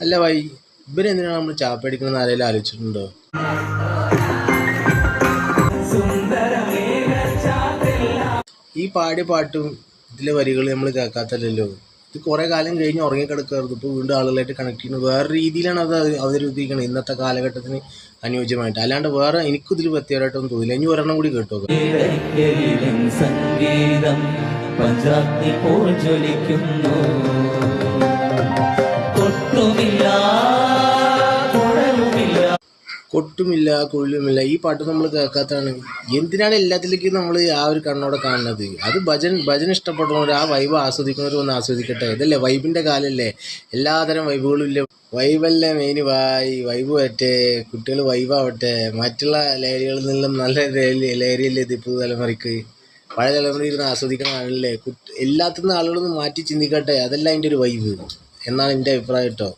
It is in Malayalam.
അല്ല വൈ ഇവരെന്തിനാണ് നമ്മൾ ചാപ്പടിക്കണമെന്ന് ആരെങ്കിലും ആലോചിച്ചിട്ടുണ്ടോ? ഈ പാടിയ പാട്ടും ഇതിലെ വരികൾ നമ്മൾ കേൾക്കാത്തല്ലോ. ഇത് കുറേ കാലം കഴിഞ്ഞ് ഉറങ്ങിക്കിടക്കായിരുന്നു. ഇപ്പോൾ വീണ്ടും ആളുകളായിട്ട് കണക്ട് ചെയ്യുന്നത് വേറെ രീതിയിലാണ് അത് അവതരിപ്പിക്കുന്നത് ഇന്നത്തെ കാലഘട്ടത്തിന് അനുയോജ്യമായിട്ട്. അല്ലാണ്ട് വേറെ എനിക്കിതിൽ പ്രത്യേകമായിട്ടൊന്നും തോന്നില്ല. ഇനി ഒരെണ്ണം കൂടി കേട്ടോ. സംഗീതം പഞ്ചാഗ്നി പോൽ ജ്വലിക്കുന്നു, കൊട്ടുമില്ല കുഴലുമില്ല. ഈ പാട്ട് നമ്മൾ കേൾക്കാത്തതാണ്. എന്തിനാണ് എല്ലാത്തിലേക്കും നമ്മൾ ആ ഒരു കണ്ണോടെ കാണുന്നത്? അത് ഭജൻ ഇഷ്ടപ്പെടുന്നവർ, ആ വൈബ് ആസ്വദിക്കുന്നവർ ഒന്ന് ആസ്വദിക്കട്ടെ. ഇതല്ലേ വൈബിൻ്റെ കാലല്ലേ, എല്ലാതരം വൈബുകളും ഇല്ല. വൈബല്ലേ മെയിൻ. വൈബ് പറ്റേ, കുട്ടികൾ വൈബാവട്ടെ. മറ്റുള്ള ലഹരികളിൽ നിന്നും നല്ല ലഹരിയല്ലേ ഇത് ഇപ്പോൾ തലമുറയ്ക്ക്. പഴയ തലമുറ ഇരുന്ന് ആസ്വദിക്കുന്ന ആളല്ലേ. എല്ലാത്തിനും ആളുകളൊന്ന് മാറ്റി ചിന്തിക്കട്ടെ. അതല്ല അതിൻ്റെ ഒരു വൈബ് എന്നാണ് എൻ്റെ അഭിപ്രായം കേട്ടോ.